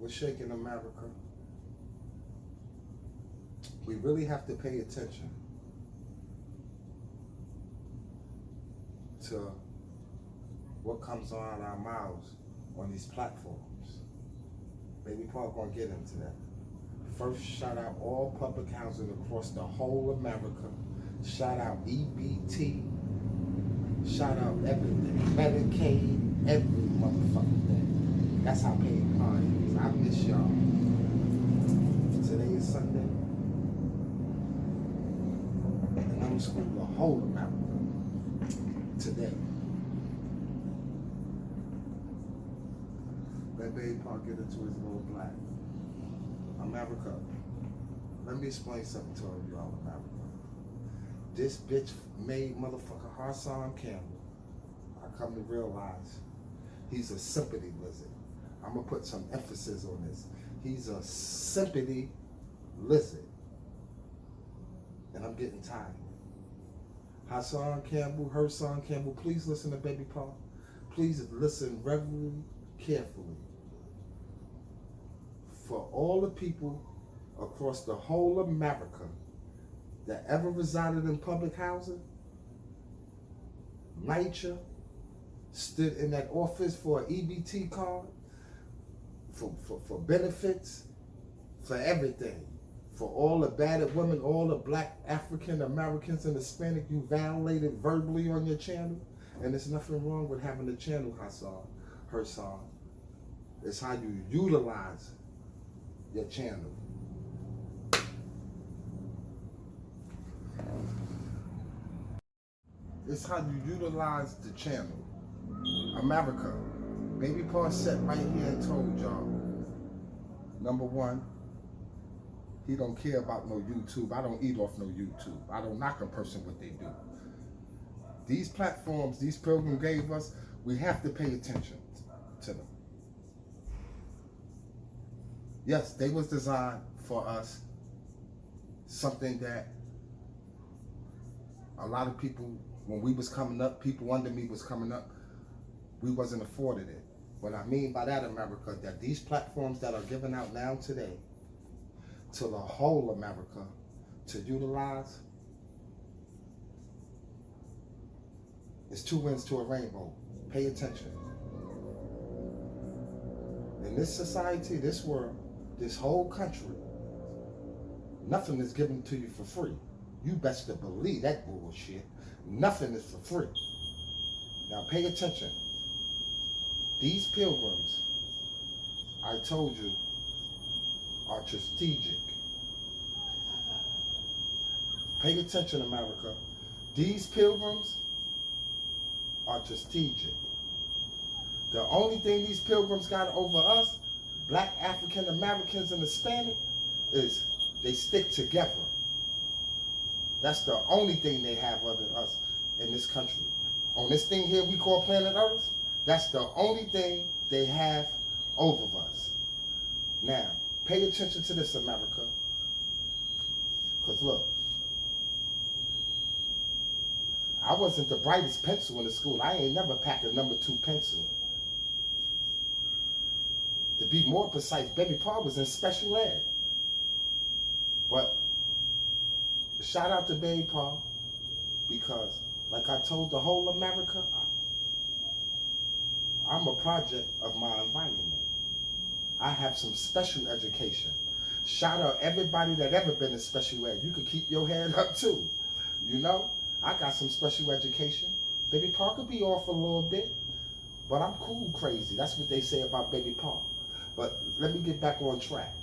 What's shaking America? We really have to pay attention to what comes on our mouths on these platforms. Baby Paul gonna get into that. First, shout out all public housing across the whole America. Shout out EBT. Shout out everything. Medicaid, every motherfucking thing. That's how paid mine is. I miss y'all. Today is Sunday. And I'm screwing the whole America today. Let Baby Paul get into his little black. America. Let me explain something to y'all, America. This bitch made motherfucker Hassan Campbell. I come to realize he's a sympathy lizard. I'm gonna put some emphasis on this. He's a sympathy lizard. And I'm getting tired. Hassan Campbell, her son Campbell, please listen to Baby Paul. Please listen very carefully. For all the people across the whole America that ever resided in public housing, NYCHA, stood in that office for an EBT card, for benefits, for everything. For all the battered women, all the black African Americans and Hispanic you violated verbally on your channel. And there's nothing wrong with having a channel, Hassan, her son. It's how you utilize your channel. It's how you utilize the channel. America. Baby Paul sat right here and told y'all, number one, he don't care about no YouTube. I don't eat off no YouTube. I don't knock a person what they do. These platforms, these Pilgrims gave us, we have to pay attention to them. Yes, they was designed for us, something that a lot of people, when we was coming up, people under me was coming up, we wasn't afforded it. What I mean by that, America, that these platforms that are given out now today to the whole America to utilize, it's two ends to a rainbow. Pay attention. In this society, this world, this whole country, nothing is given to you for free. You best to believe that bullshit. Nothing is for free. Now pay attention. These Pilgrims, I told you, are strategic. Pay attention, America. These Pilgrims are strategic. The only thing these Pilgrims got over us, black African Americans and Hispanic, is they stick together. That's the only thing they have other than us in this country. On this thing here we call planet Earth, that's the only thing they have over us. Now, pay attention to this, America. Because look, I wasn't the brightest pencil in the school. I ain't never packed a number 2 pencil. To be more precise, Baby Paul was in special ed. But shout out to Baby Paul, because like I told the whole America, I'm a product of my environment. I have some special education. Shout out everybody that ever been in special ed. You could keep your hand up too. You know, I got some special education. Baby Paul could be off a little bit, but I'm cool crazy. That's what they say about Baby Paul. But let me get back on track.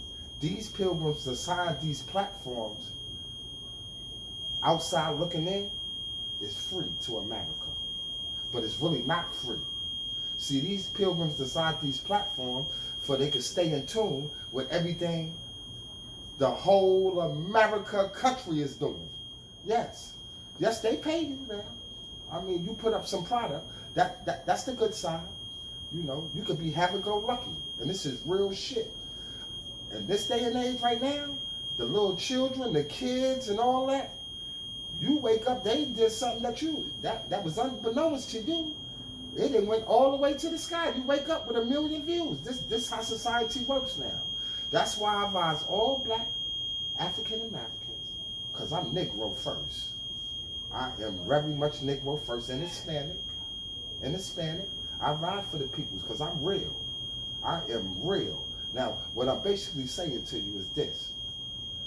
These Pilgrims assigned these platforms outside looking in is free to America, but it's really not free. See, these Pilgrims decide these platforms for they can stay in tune with everything the whole America country is doing. Yes, they pay you now. I mean, you put up some product. That's the good side. You know, you could be happy-go-lucky, and this is real shit. In this day and age right now, the little children, the kids, and all that, you wake up, they did something that was unbeknownst to you. It done went all the way to the sky. You wake up with 1 million views. This how society works now. That's why I advise all black African Americans, because I'm Negro first. I am very much Negro first and Hispanic. I ride for the peoples because I'm real. I am real. Now, what I'm basically saying to you is this.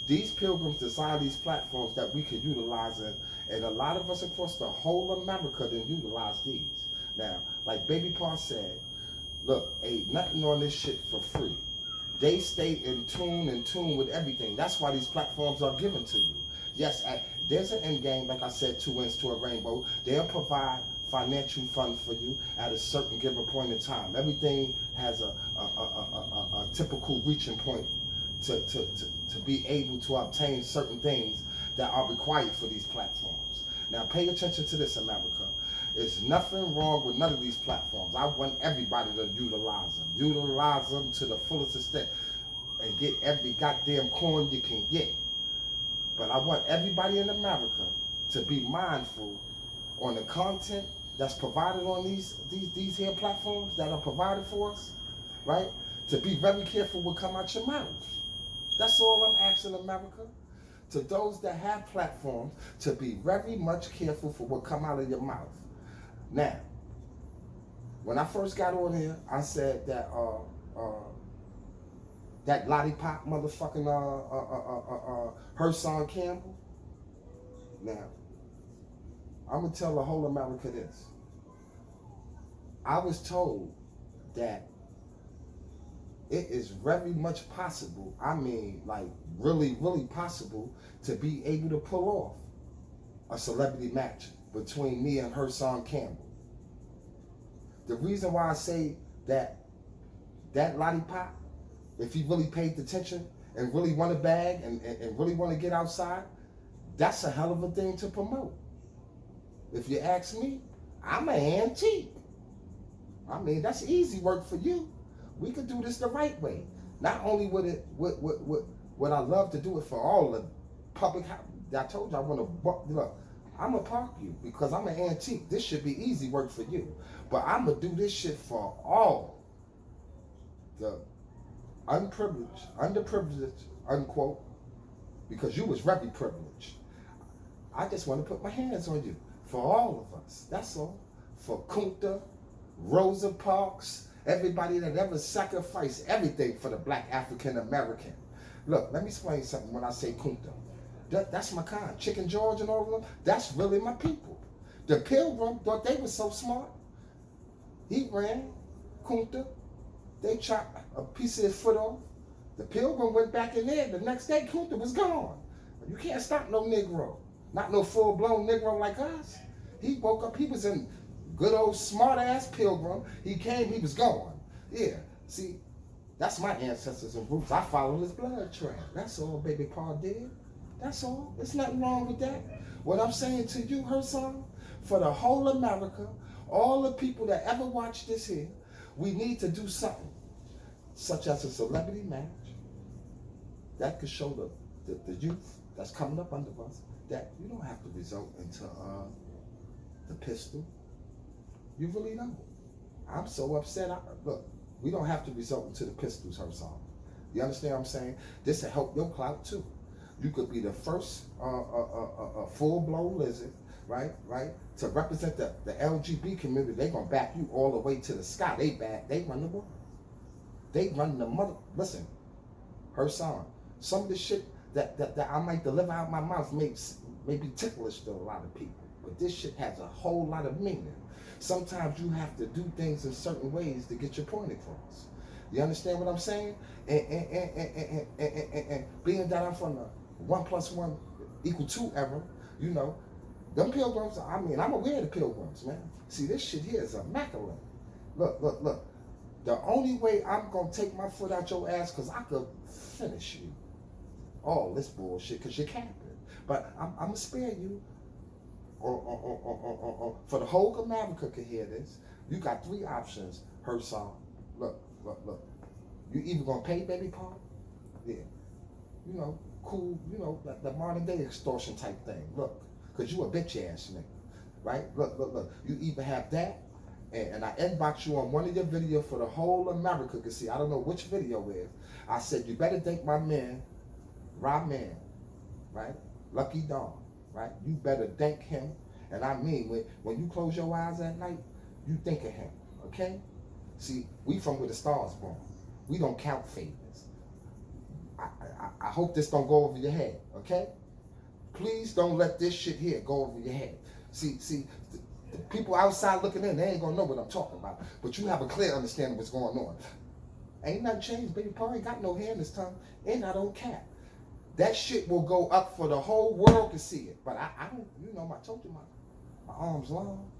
These pilgrims design these platforms that we can utilize, and a lot of us across the whole America then utilize these. Now, like Baby Pa said, look, ain't nothing on this shit for free. They stay in tune with everything. That's why these platforms are given to you. Yes, there's an end game, like I said, 2 ends to a rainbow. They'll provide financial fund for you at a certain given point in time. Everything has a typical reaching point to be able to obtain certain things that are required for these platforms. Now pay attention to this, America. There's nothing wrong with none of these platforms. I want everybody to utilize them. Utilize them to the fullest extent and get every goddamn coin you can get. But I want everybody in America to be mindful on the content that's provided on these here platforms that are provided for us, right? To be very careful what come out your mouth. That's all I'm asking, America. To those that have platforms, to be very much careful for what come out of your mouth. Now, when I first got on here, I said that that lollipop motherfucking Hassan Campbell. Now, I'm gonna tell the whole America this. I was told that it is very much possible, I mean like really, really possible, to be able to pull off a celebrity match between me and Hassan Campbell. The reason why I say that lollipop, if he really paid attention and really want to bag and really want to get outside, that's a hell of a thing to promote. If you ask me, I'm an antique. I mean, that's easy work for you. We could do this the right way. Not only would I love to do it for all the public. I told you I want to look. I'm gonna park you because I'm an antique. This should be easy work for you, but I'm gonna do this shit for all the unprivileged, underprivileged, unquote, because you was very privileged. I just want to put my hands on you for all of us. That's all. For Kunta, Rosa Parks, everybody that ever sacrificed everything for the black African American. Look, let me explain something when I say Kunta. That's my kind. Chicken George and all of them, that's really my people. The Pilgrim thought they were so smart. He ran, Kunta. They chopped a piece of his foot off. The Pilgrim went back in there. The next day, Kunta was gone. You can't stop no Negro. Not no full-blown Negro like us. He woke up, he was in good old smart-ass Pilgrim. He came, he was gone. Yeah, see, that's my ancestors and roots. I followed his blood trail. That's all Baby Pa did. That's all. There's nothing wrong with that. What I'm saying to you, Hassan, for the whole America, all the people that ever watch this here, we need to do something, such as a celebrity match that could show the youth that's coming up under us that you don't have to resort into the pistol. You really don't. I'm so upset. Look, we don't have to resort into the pistols, Hassan. You understand what I'm saying? This will help your clout too. You could be the first full-blown lizard, right, to represent the LGBT community. They're going to back you all the way to the sky. They run the world. They run the mother. Listen, Hassan, some of the shit that I might deliver out my mouth may be ticklish to a lot of people, but this shit has a whole lot of meaning. Sometimes you have to do things in certain ways to get your point across. You understand what I'm saying? And being that I'm from the 1 + 1 = 2 era, you know, them Pilgrims, I mean, I'm aware of the Pilgrims, man. See, this shit here is immaculate. Look. The only way I'm going to take my foot out your ass, because I could finish you. All this bullshit, because you're capping. But I'm going to spare you. For the whole America could hear this. You got 3 options, Hassan. Look. You either going to pay Baby Pa? Yeah. You know, cool, you know, the modern day extortion type thing. Look, because you a bitch ass nigga. Right? Look. You either have that, And I inbox you on one of your videos for the whole America can see. I don't know which video it is. I said, you better thank my man, Rob Man, right? Lucky Dawn, right? You better thank him. And I mean, when you close your eyes at night, you think of him, okay? See, we from where the stars born. We don't count favors. I hope this don't go over your head, okay? Please don't let this shit here go over your head. See, the people outside looking in, they ain't gonna know what I'm talking about. But you have a clear understanding of what's going on. Ain't nothing changed, baby. Paul ain't got no hair in his tongue, and I don't cap. That shit will go up for the whole world to see it. But I don't, you know, I told you my arm's long.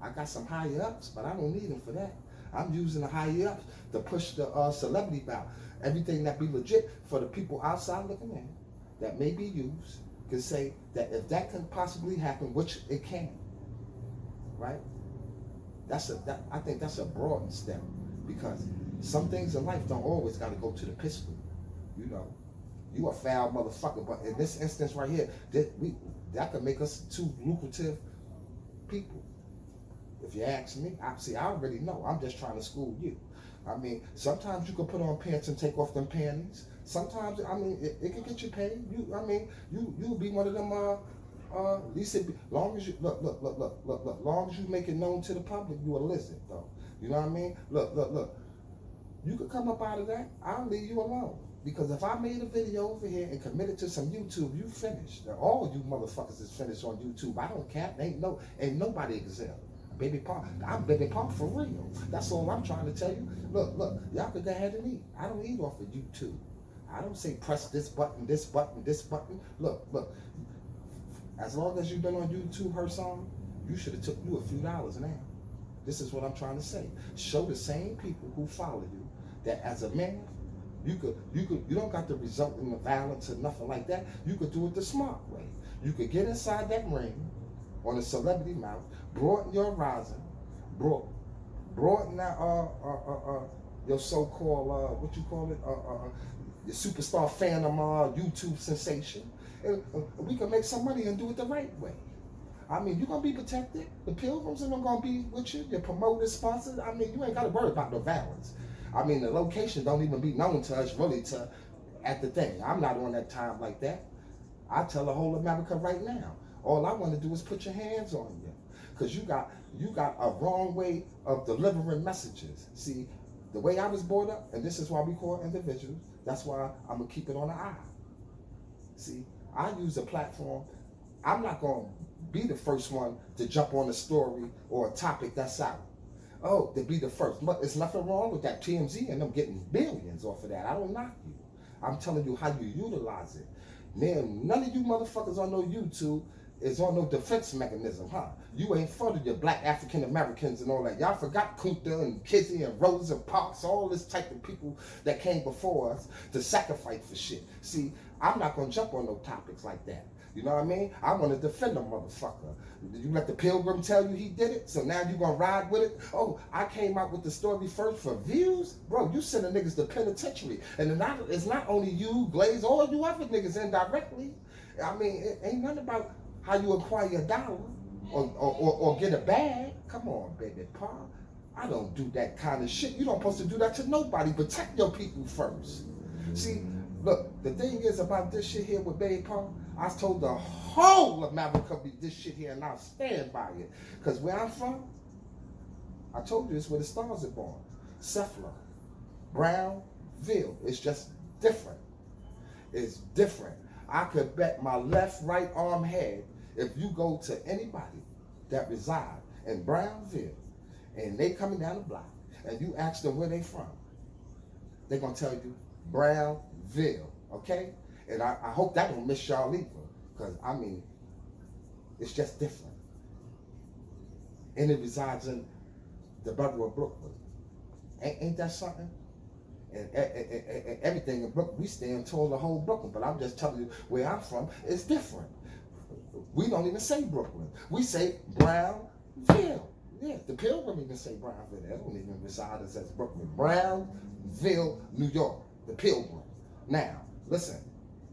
I got some higher ups, but I don't need them for that. I'm using the higher ups to push the celebrity bout. Everything that be legit for the people outside looking in, that may be used, can say that if that can possibly happen, which it can, right? I think that's a broad step, because some things in life don't always got to go to the pistol. You know, you a foul motherfucker, but in this instance right here, that could make us two lucrative people. If you ask me, I already know. I'm just trying to school you. I mean, sometimes you can put on pants and take off them panties. Sometimes, I mean, it can get you paid. You'll be one of them. At least long as you look. Long as you make it known to the public, you a lizard, though. You know what I mean? Look. You could come up out of that. I'll leave you alone. Because if I made a video over here and committed to some YouTube, you finished. All you motherfuckers is finished on YouTube. I don't cap. Ain't nobody exempt. Baby Paul, I'm Baby Paul for real. That's all I'm trying to tell you. Look, y'all could go ahead and eat. I don't eat off of YouTube. I don't say press this button, this button, this button. Look. As long as you've been on YouTube, Hassan, you should have took you a few dollars now. This is what I'm trying to say. Show the same people who follow you that as a man, you don't got to result in the violence or nothing like that. You could do it the smart way. You could get inside that ring on a celebrity mouth, broaden your horizon, broaden that your so-called what you call it, your superstar phantom YouTube sensation, and we can make some money and do it the right way. I mean, you're gonna be protected. The Pilgrims and them gonna be with you. Your promoters, sponsors. I mean, you ain't gotta worry about no violence. I mean, the location don't even be known to us really at the thing. I'm not on that time like that. I tell the whole America right now. All I want to do is put your hands on you, because you got a wrong way of delivering messages. See, the way I was brought up, and this is why we call individuals. That's why I'm gonna keep it on the eye. See, I use a platform. I'm not gonna be the first one to jump on a story or a topic that's out. Oh, to be the first. There's nothing wrong with that. TMZ and them getting billions off of that. I don't knock you. I'm telling you how you utilize it. Man, none of you motherfuckers on no YouTube is on no defense mechanism, huh? You ain't for your black African Americans and all that. Y'all forgot Kunta and Kizzy and Rosa Parks, all this type of people that came before us to sacrifice for shit. See, I'm not gonna jump on no topics like that. You know what I mean? I want to defend a motherfucker. You let the Pilgrim tell you he did it, so now you gonna ride with it? Oh, I came out with the story first for views? Bro, you sending niggas to penitentiary. And it's not only you, Glaze, all you other niggas indirectly. I mean, it ain't nothing about how you acquire a dollar or get a bag. Come on, baby Paul. I don't do that kind of shit. You don't supposed to do that to nobody. Protect your people first. See, look, the thing is about this shit here with Baby Paul, I told the whole America this shit here, and I'll stand by it. Because where I'm from, I told you it's where the stars are born. Cephala, Brownsville. It's just different. It's different. I could bet my left, right arm head, if you go to anybody that reside in Brownsville and they coming down the block and you ask them where they from, they're going to tell you Brownsville, okay? And I hope that don't miss y'all either, because, I mean, it's just different. And it resides in the borough of Brooklyn. Ain't that something? And everything in Brooklyn, we stand tall the whole Brooklyn, but I'm just telling you where I'm from, it's different. We don't even say Brooklyn. We say Brownsville. Yeah, the Pilgrim even say Brownsville. They don't even reside as Brooklyn. Brownsville, New York, the Pilgrim. Now, listen,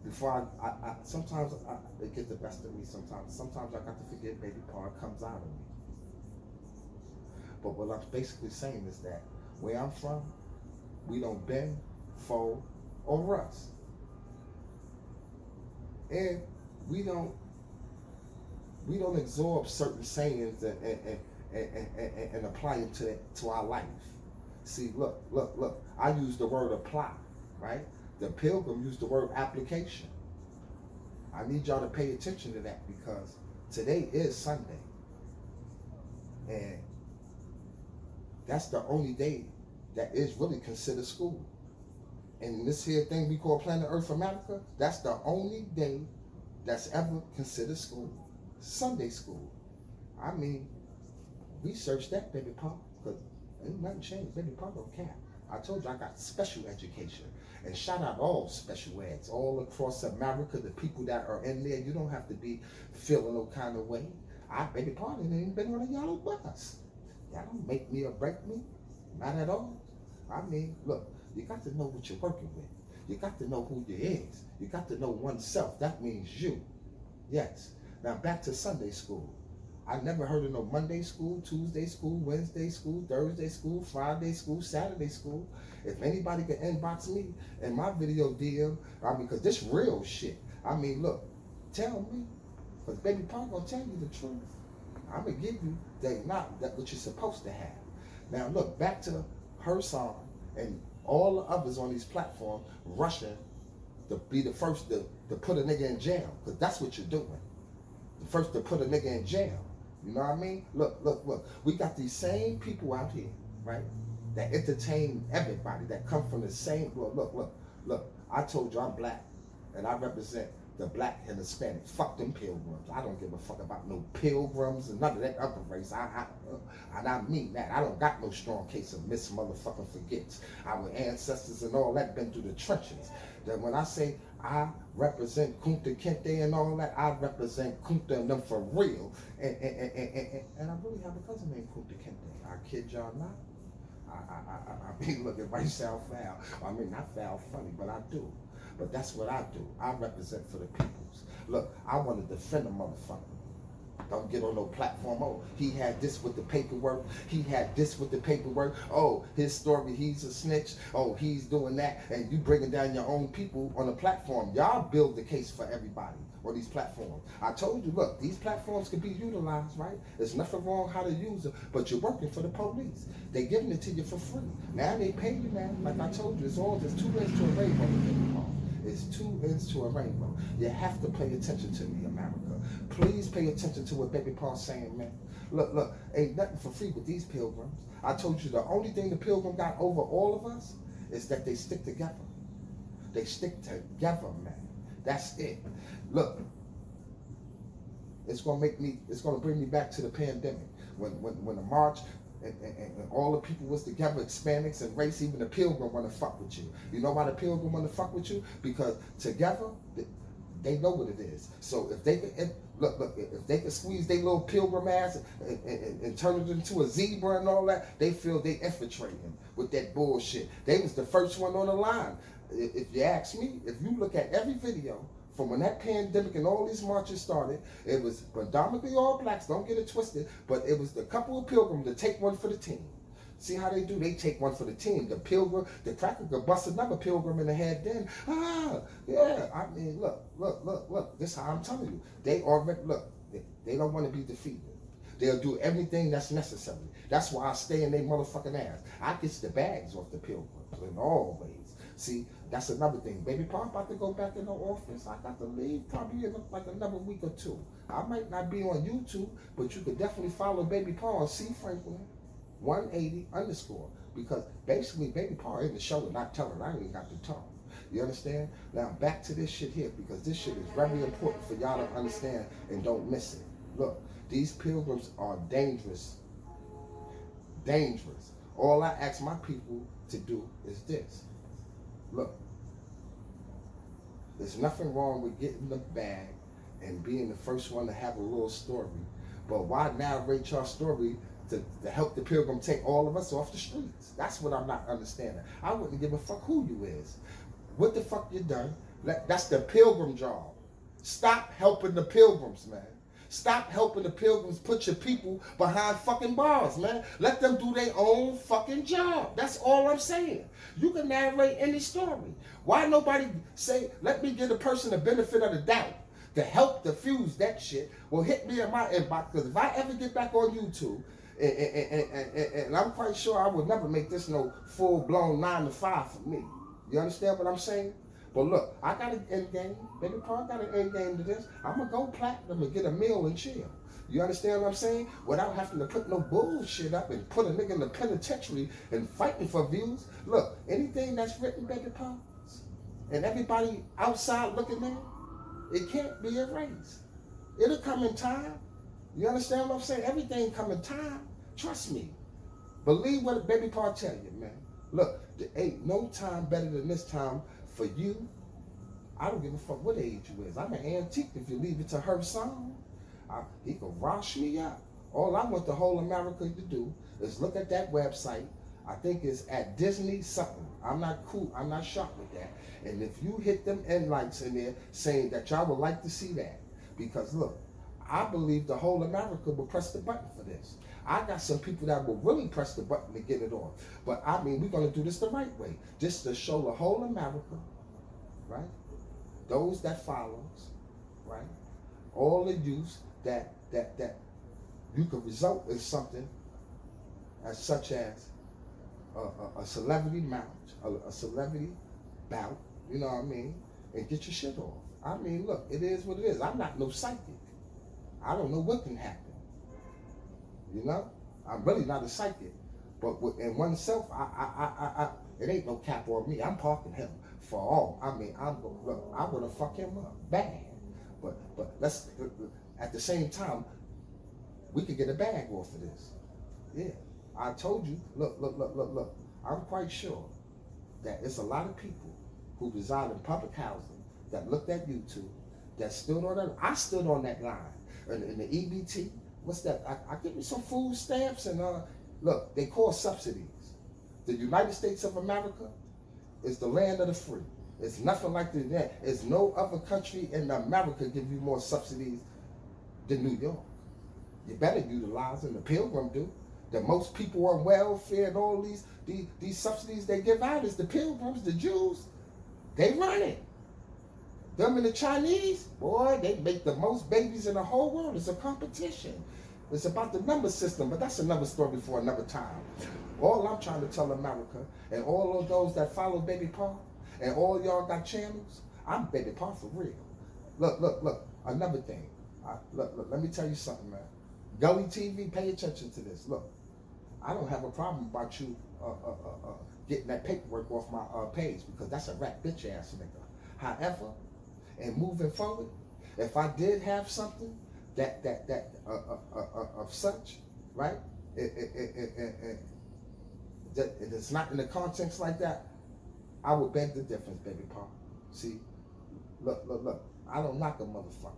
before I sometimes it gets the best of me sometimes. Sometimes I got to forget Baby Paul comes out of me. But what I'm basically saying is that where I'm from, we don't bend, fold, or rust. And we don't absorb certain sayings and apply them to our life. See, look. I use the word apply, right? The Pilgrim used the word application. I need y'all to pay attention to that because today is Sunday. And that's the only day that is really considered school. And this here thing we call Planet Earth America, that's the only day that's ever considered school. Sunday school. I mean, research that, baby pop, because ain't nothing changed. Baby pop don't care. I told you I got special education. And shout out all special eds all across America, the people that are in there. You don't have to be feeling no kind of way. Baby pop ain't even been on a yellow bus. Y'all don't make me or break me. Not at all. I mean, look, you got to know what you're working with. You got to know who you is. You got to know oneself. That means you. Yes. Now back to Sunday school. I never heard of no Monday school, Tuesday school, Wednesday school, Thursday school, Friday school, Saturday school. If anybody can inbox me in my video DM, because this real shit. I mean, look, tell me, because Baby Punk gonna tell you the truth. I'm gonna give you that what you're supposed to have. Now look, back to Hassan and all the others on these platforms rushing to be the first to put a nigga in jail, because that's what you're doing. The first to put a nigga in jail. You know what I mean? Look. We got these same people out here, right? That entertain everybody, that come from the same, look. I told you I'm black, and I represent the black and Hispanic. Fuck them pilgrims. I don't give a fuck about no pilgrims and none of that other race. And I mean that. I don't got no strong case of miss motherfucking forgets. Our ancestors and all that been through the trenches. That when I say I represent Kunta Kinte and all that, I represent Kunta and them for real. And I really have a cousin named Kunta Kinte. I kid y'all not. I mean, look, it might sound foul. I mean, not foul funny, but I do. But that's what I do. I represent for the peoples. Look, I want to defend a motherfucker. Don't get on no platform. Oh, he had this with the paperwork. He had this with the paperwork. Oh, his story, he's a snitch. Oh, he's doing that. And you bringing down your own people on the platform. Y'all build the case for everybody on these platforms. I told you, look, these platforms can be utilized, right? There's nothing wrong how to use them, but you're working for the police. They giving it to you for free. Now they pay you, man. Like I told you, it's all just 2 ends to a rainbow. It's 2 ends to a rainbow. You have to pay attention to me, America. Please pay attention to what Baby Paul's saying, man. Look, ain't nothing for free with these pilgrims. I told you the only thing the pilgrim got over all of us is that they stick together. They stick together, man. That's it. Look, it's gonna bring me back to the pandemic. When the march and all the people was together, Hispanics and race, even the pilgrim wanna fuck with you. You know why the pilgrim wanna fuck with you? Because together, they know what it is. So if they can, if they can squeeze their little pilgrim ass and turn it into a zebra and all that, they feel they infiltrating with that bullshit. They was the first one on the line. If you ask me, if you look at every video from when that pandemic and all these marches started, it was predominantly all blacks, don't get it twisted, but it was the couple of pilgrims to take one for the team. See how they do? They take one for the team. The pilgrim, the cracker could bust another pilgrim in the head then. Yeah. I mean, look. This is how I'm telling you. They already, they don't want to be defeated. They'll do everything that's necessary. That's why I stay in their motherfucking ass. I get the bags off the pilgrims in all ways. See, that's another thing. Baby Pop about to go back in the office. I got to leave probably in like another week or 2. I might not be on YouTube, but you could definitely follow Baby Paul on C Franklin 180_, because basically Baby Paul in the show and not telling. I ain't got to talk. You understand? Now back to this shit here, because this shit is very important for y'all to understand and don't miss it. Look, these pilgrims are dangerous. Dangerous. All I ask my people to do is this. Look, there's nothing wrong with getting the bag and being the first one to have a little story. But why narrate your story to help the pilgrim take all of us off the streets? That's what I'm not understanding. I wouldn't give a fuck who you is. What the fuck you done? That's the pilgrim job. Stop helping the pilgrims, man. Stop helping the Pilgrims put your people behind fucking bars, man. Let them do their own fucking job. That's all I'm saying. You can narrate any story. Why nobody say, let me give the person the benefit of the doubt to help diffuse that shit? Well, hit me in my inbox, because if I ever get back on YouTube, and I'm quite sure I would never make this no full-blown 9 to 5 for me. You understand what I'm saying? But look, I got an end game. Baby Paul got an end game to this. I'm going to go platinum and get a meal and chill. You understand what I'm saying? Without having to put no bullshit up and put a nigga in the penitentiary and fighting for views. Look, anything that's written, Baby Paul, and everybody outside looking in, it can't be erased. It'll come in time. You understand what I'm saying? Everything come in time. Trust me. Believe what Baby Paul tell you, man. Look, there ain't no time better than this time for you. I don't give a fuck what age you is. I'm an antique if you leave it to her son. He can wash me up. All I want the whole America to do is look at that website. I think it's at Disney something. I'm not cool. I'm not sharp with that. And if you hit them end lights in there saying that y'all would like to see that, because look, I believe the whole America will press the button for this. I got some people that will really press the button to get it on. But I mean, we're going to do this the right way. Just to show the whole America, right? Those that follows, right? All the youth that you could result in something as such as a celebrity match, a celebrity bout, you know what I mean? And get your shit off. I mean, look, it is what it is. I'm not no psychic. I don't know what can happen. You know, I'm really not a psychic, but in oneself, it ain't no cap on me. I'm parking him for all. I mean, look, I would have fucked him up bad, but let's at the same time, we could get a bag off of this. Yeah, I told you. Look. I'm quite sure that it's a lot of people who reside in public housing that looked at YouTube, that stood on that. I stood on that line in the EBT. What's that? I give you some food stamps and look, they call subsidies. The United States of America is the land of the free. It's nothing like that. There's no other country in America give you more subsidies than New York. You better utilize them. The Pilgrim do. The most people on welfare and all these subsidies they give out is the Pilgrims, the Jews. They run it. Them and the Chinese, boy, they make the most babies in the whole world. It's a competition. It's about the number system, but that's another story for another time. All I'm trying to tell America and all of those that follow Baby Paul and all y'all got channels, I'm Baby Paul for real. Look, another thing. Look, let me tell you something, man. Gully TV, pay attention to this. Look, I don't have a problem about you getting that paperwork off my page, because that's a rat bitch ass nigga. However, and moving forward, if I did have something that of such, right? It's not in the context like that, I would beg the difference, Baby Paul. See, look. I don't knock a motherfucker.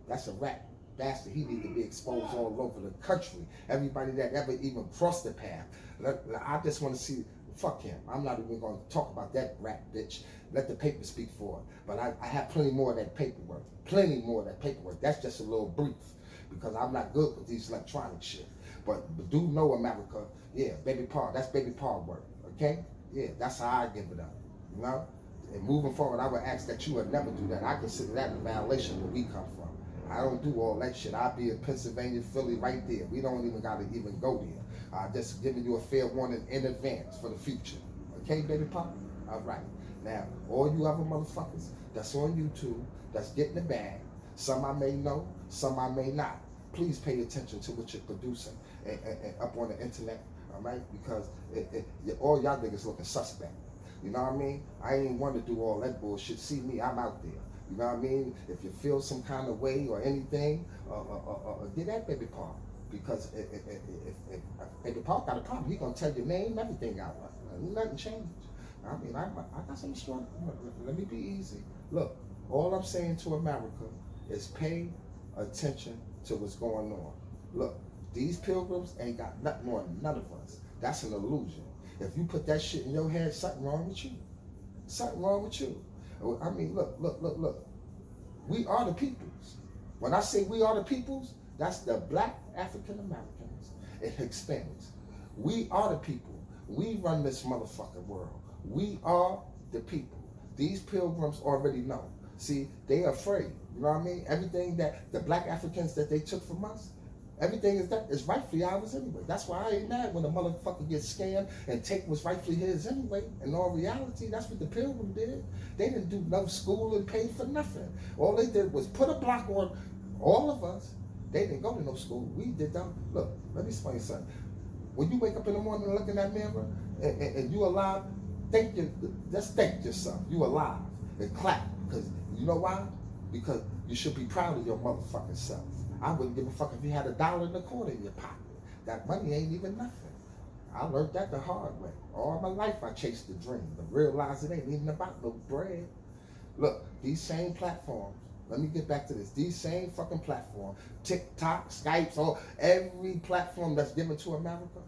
That's a rat bastard. He need to be exposed all over the country. Everybody that ever even crossed the path. I just want to see. Fuck him. I'm not even going to talk about that rat bitch. Let the paper speak for it. But I have plenty more of that paperwork. Plenty more of that paperwork. That's just a little brief, because I'm not good with these electronic shit. But do know, America, yeah, Baby Paul, that's Baby Paul work, okay? Yeah, that's how I give it up, you know? And moving forward, I would ask that you would never do that. I consider that a violation where we come from. I don't do all that shit. I'll be in Pennsylvania, Philly, right there. We don't even got to even go there. Just giving you a fair warning in advance for the future. Okay, Baby Paul? All right. Now, all you other motherfuckers that's on YouTube, that's getting the bag, some I may know, some I may not. Please pay attention to what you're producing and up on the internet, all right? Because all y'all niggas looking suspect. You know what I mean? I ain't want to do all that bullshit. See me, I'm out there. You know what I mean? If you feel some kind of way or anything, get that Baby Paul. Because if Baby Paul got a problem, he gonna tell your name, everything out. Nothing changed. I mean, I got some strong. Let me be easy. Look, all I'm saying to America is pay attention to what's going on. Look, these Pilgrims ain't got nothing on none of us. That's an illusion. If you put that shit in your head, something wrong with you. Something wrong with you. I mean, look. We are the peoples. When I say we are the peoples, that's the black African Americans and Hispanics. We are the people. We run this motherfucking world. We are the people. These pilgrims already know. See, they are afraid. You know what I mean? Everything that the black Africans that they took from us, everything is rightfully ours anyway. That's why I ain't mad when a motherfucker gets scammed and take what's rightfully his anyway. In all reality, that's what the Pilgrim did. They didn't do no school and pay for nothing. All they did was put a block on all of us. They didn't go to no school. We did them. Look, let me explain something. When you wake up in the morning and look in that mirror and you alive, just thank yourself. You alive and clap. Because you know why? Because you should be proud of your motherfucking self. I wouldn't give a fuck if you had $1.25 in your pocket. That money ain't even nothing. I learned that the hard way. All my life I chased the dream, but realized it ain't even about no bread. Look, these same platforms, let me get back to this. These same fucking platforms, TikTok, Skype, or every platform that's given to America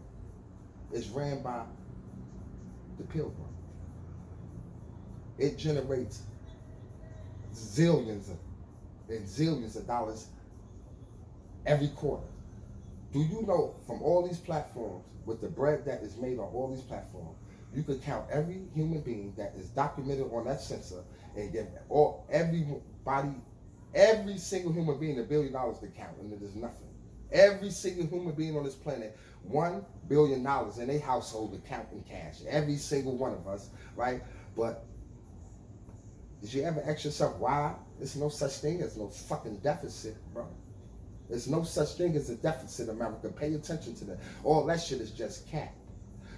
is ran by the Pilgrim. It generates zillions and zillions of dollars every quarter. Do you know from all these platforms, with the bread that is made on all these platforms, you could count every human being that is documented on that sensor and give every single human being $1 billion to count, and it is nothing. Every single human being on this planet, $1 billion in a household to count in cash. Every single one of us, right? But did you ever ask yourself why? There's no such thing as no fucking deficit, bro. There's no such thing as a deficit, America. Pay attention to that. All that shit is just cap.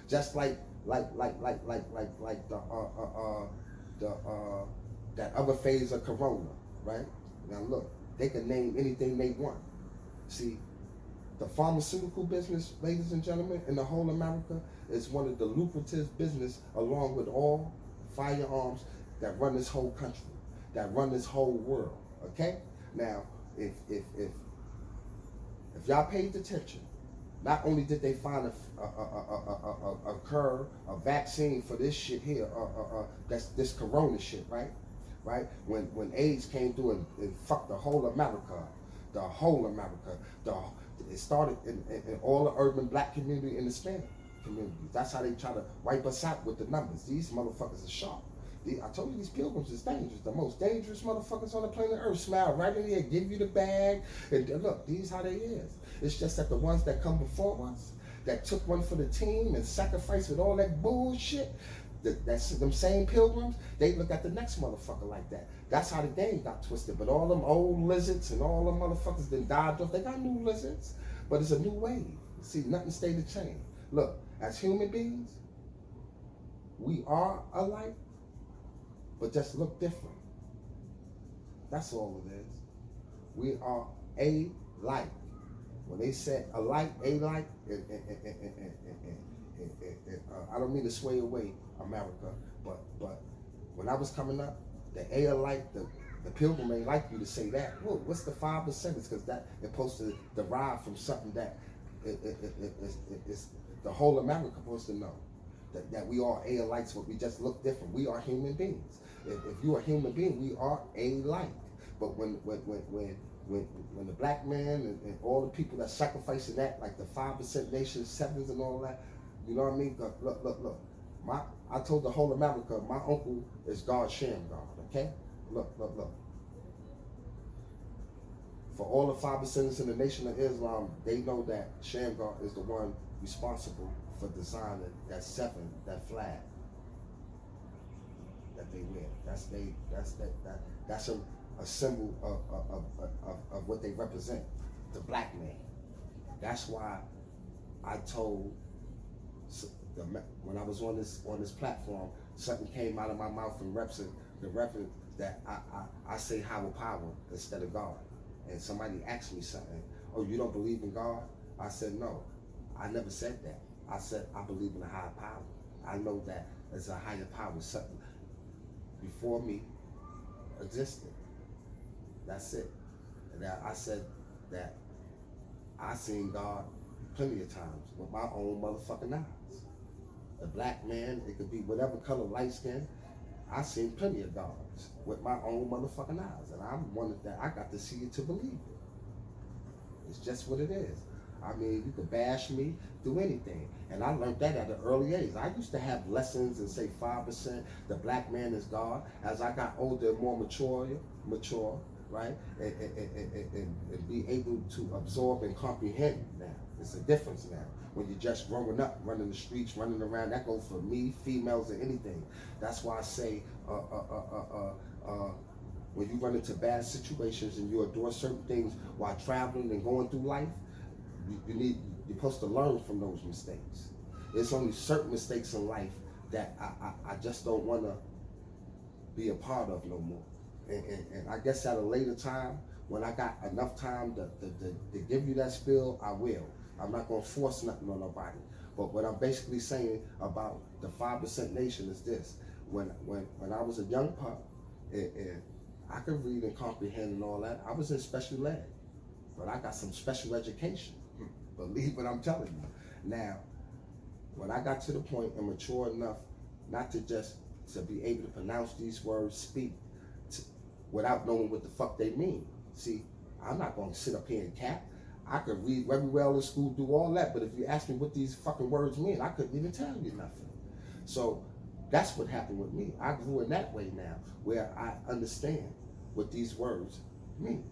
Just like that other phase of Corona, right? Now look, they can name anything they want. See, the pharmaceutical business, ladies and gentlemen, in the whole America is one of the lucrative business, along with all firearms that run this whole country, that run this whole world. Okay? Now, if y'all paid attention, not only did they find a vaccine for this shit here, that's this Corona shit, right? Right? When AIDS came through and fucked the whole America, it started in all the urban black community and Hispanic communities. That's how they try to wipe us out with the numbers. These motherfuckers are sharp. I told you these pilgrims is dangerous. The most dangerous motherfuckers on the planet Earth. Smile right in here, give you the bag, and look, these how they is. It's just that the ones that come before us, that took one for the team and sacrificed with all that bullshit, that's them same pilgrims, they look at the next motherfucker like that. That's how the game got twisted. But all them old lizards and all them motherfuckers that died off, they got new lizards, but it's a new wave. See, nothing stayed the same. Look, as human beings, we are alike, but just look different. That's all it is. We are alike. When they said alike, alike, I don't mean to sway away America, but when I was coming up, the alike, the pilgrim ain't like you to say that. Whoa, what's the 5%? It's because that it's supposed to derive from something that it's the whole America supposed to know. That we are alikes, but we just look different. We are human beings. If you are a human being, we are alike. But when the black man and all the people that sacrificing that, like the 5% nation, sevens and all that, you know what I mean? Look. I told the whole America, my uncle is God's sham God, okay? Look. For all the 5% in the Nation of Islam, they know that sham God is the one responsible for designing that flag that they wear. That's a symbol of what they represent, the black man. That's why I told when I was on this platform, something came out of my mouth and the reference that I say higher power instead of God. And somebody asked me something, oh, you don't believe in God? I said, no, I never said that. I said, I believe in a higher power. I know that there's a higher power, something before me existed. That's it. And I said that I seen God plenty of times with my own motherfucking eyes. The black man, it could be whatever color, light skin. I seen plenty of gods with my own motherfucking eyes, and I'm one of that. I got to see it to believe it. It's just what it is. I mean, you could bash me, do anything. And I learned that at an early age. I used to have lessons and say 5%, the black man is God. As I got older and more mature, right? And be able to absorb and comprehend now. It's a difference now. When you're just growing up, running the streets, running around, that goes for me, females, and anything. That's why I say, when you run into bad situations and you adore certain things while traveling and going through life, you're supposed to learn from those mistakes. There's only certain mistakes in life that I just don't want to be a part of no more. And I guess at a later time, when I got enough time to give you that spill, I will. I'm not going to force nothing on nobody. But what I'm basically saying about the 5% nation is this. When I was a young pup, and I could read and comprehend and all that, I was in special ed. But I got some special education. Believe what I'm telling you. Now, when I got to the point and mature enough not to just to be able to pronounce these words, speak without knowing what the fuck they mean. See, I'm not going to sit up here and cap. I could read very well in school, do all that, but if you ask me what these fucking words mean, I couldn't even tell you nothing. So that's what happened with me. I grew in that way now, where I understand what these words mean.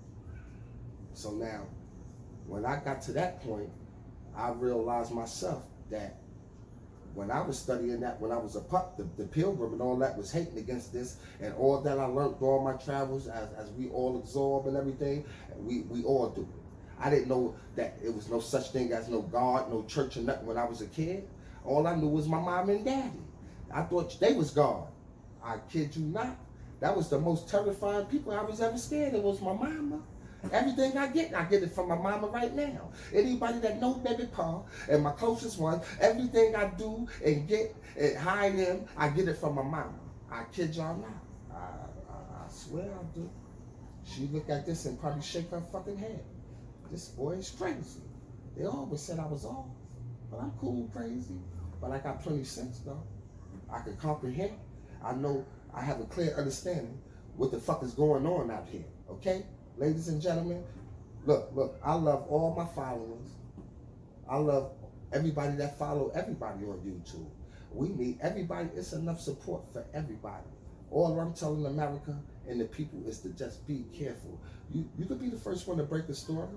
So now, when I got to that point, I realized myself that when I was studying that, when I was a pup, the Pilgrim and all that was hating against this, and all that I learned during my travels, as we all absorb and everything, we all do it. I didn't know that it was no such thing as no God, no church or nothing when I was a kid. All I knew was my mom and daddy. I thought they was God. I kid you not. That was the most terrifying people I was ever scared of, was my mama. Everything I get it from my mama right now. Anybody that knows baby Pa and my closest one, everything I do and get and hide him, I get it from my mama. I kid y'all not. I swear I do. She look at this and probably shake her fucking head. This boy is crazy. They always said I was off, but I'm cool crazy. But I got plenty of sense though. I can comprehend. I know I have a clear understanding what the fuck is going on out here, okay? Ladies and gentlemen, look, I love all my followers. I love everybody that follow everybody on YouTube. We need everybody. It's enough support for everybody. All I'm telling America and the people is to just be careful. You could be the first one to break the story,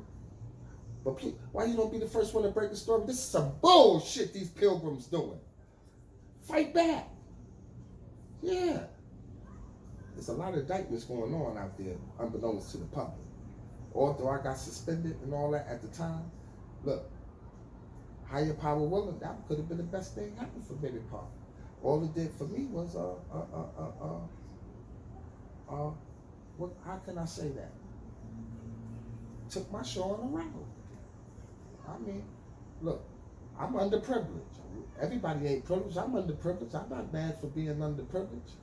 but please, why you don't be the first one to break the story? This is some bullshit these Pilgrims doing. Fight back. Yeah. There's a lot of indictments going on out there, unbeknownst to the public. Although I got suspended and all that at the time, look, higher power willing, that could have been the best thing happened for Baby Pa. All it did for me was, what? How can I say that? Took my show on the road. I mean, look, I'm underprivileged. Everybody ain't privileged. I'm underprivileged. I'm not bad for being underprivileged.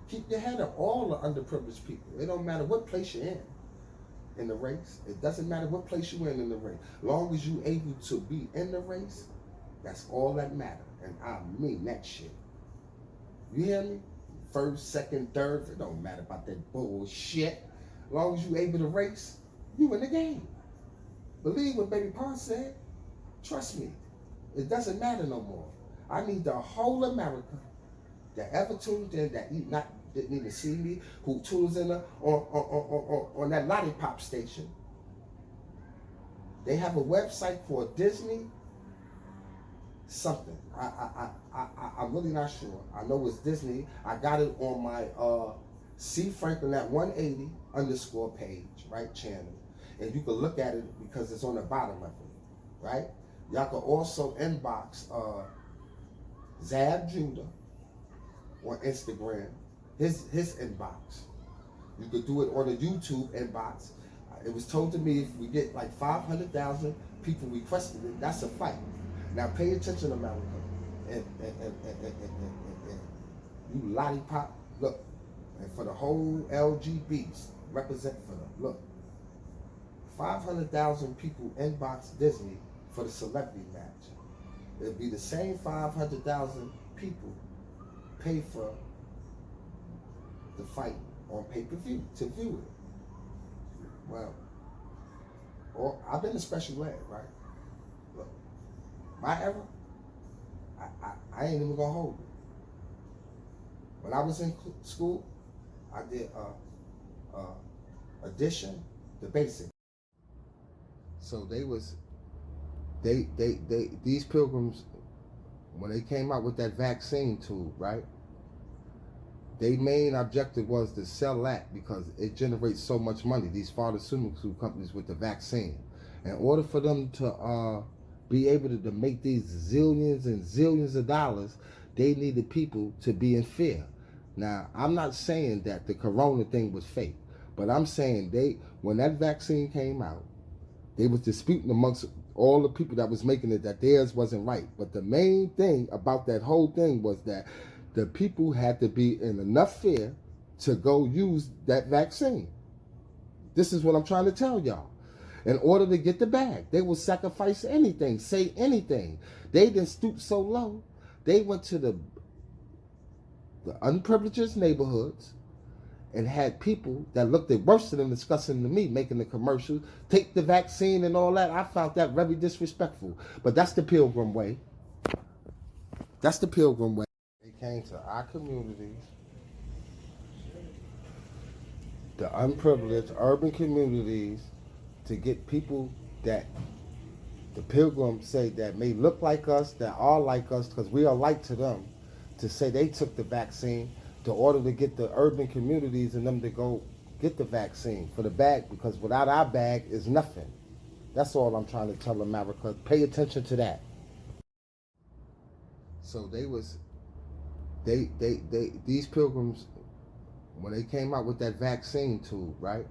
Keep your head up. All the underprivileged people. It don't matter what place you're in the race. It doesn't matter what place you're in the race. Long as you're able to be in the race, that's all that matters. And I mean that shit. You hear me? First, second, third, it don't matter about that bullshit. Long as you able to race, you in the game. Believe what Baby Pa said. Trust me. It doesn't matter no more. I need the whole America that ever tuned in, that didn't even see me, who tunes in on that lollipop station. They have a website for Disney something. I'm really not sure. I know it's Disney. I got it on my C Franklin at 180 _ page, right, channel. And you can look at it because it's on the bottom of it, right? Y'all can also inbox Zab Judah on Instagram, his inbox. You could do it on the YouTube inbox. It was told to me if we get like 500,000 people requesting it, that's a fight. Now pay attention, America, and you lollipop, look, and for the whole LGBs, represent for them, look, 500,000 people inbox Disney for the celebrity match. It'd be the same 500,000 people pay for the fight on pay-per-view to view it. Well, I've been a special ed, right? Look, my era, I ain't even gonna hold it. When I was in school, I did addition, the basic. So these pilgrims, when they came out with that vaccine tool, right? Their main objective was to sell that because it generates so much money, these pharmaceutical companies with the vaccine. In order for them to be able to make these zillions and zillions of dollars, they needed people to be in fear. Now, I'm not saying that the corona thing was fake, but I'm saying when that vaccine came out, they was disputing amongst all the people that was making it that theirs wasn't right. But the main thing about that whole thing was that the people had to be in enough fear to go use that vaccine. This is what I'm trying to tell y'all. In order to get the bag, they will sacrifice anything, say anything. They didn't stoop so low. They went to the unprivileged neighborhoods and had people that looked at worse than discussing to me, making the commercials, take the vaccine and all that. I found that very disrespectful. But that's the Pilgrim way. That's the Pilgrim way. They came to our communities, the unprivileged urban communities, to get people that the Pilgrims say that may look like us, that are like us, because we are like to them, to say they took the vaccine to order to get the urban communities and them to go get the vaccine for the bag, because without our bag is nothing. That's all I'm trying to tell America. Pay attention to that. So these Pilgrims, when they came out with that vaccine tool, right?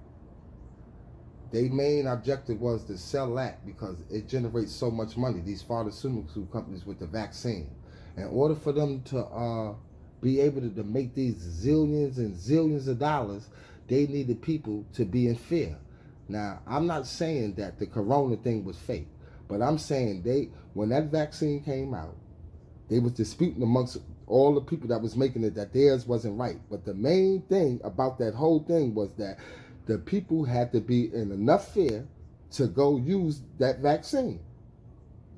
Their main objective was to sell that because it generates so much money, these pharmaceutical companies with the vaccine. In order for them to be able to make these zillions and zillions of dollars, they needed people to be in fear. Now, I'm not saying that the corona thing was fake, but I'm saying when that vaccine came out, they was disputing amongst all the people that was making it that theirs wasn't right. But the main thing about that whole thing was that the people had to be in enough fear to go use that vaccine.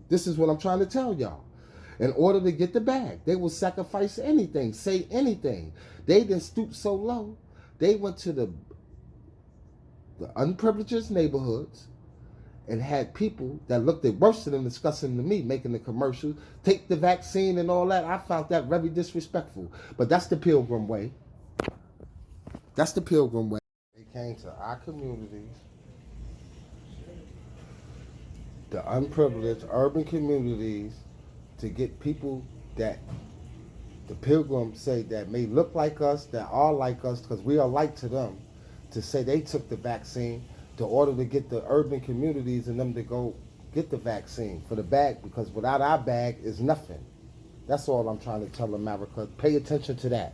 This is what I'm trying to tell y'all. In order to get the bag, they will sacrifice anything, say anything. They didn't stoop so low. They went to the unprivileged neighborhoods and had people that looked at worse than discussing to me, making the commercials, take the vaccine and all that. I found that very disrespectful. But that's the Pilgrim way. That's the Pilgrim way. They came to our communities, the unprivileged urban communities, to get people that the Pilgrims say that may look like us, that are like us, because we are like to them, to say they took the vaccine to order to get the urban communities and them to go get the vaccine for the bag, because without our bag is nothing. That's all I'm trying to tell America. Pay attention to that.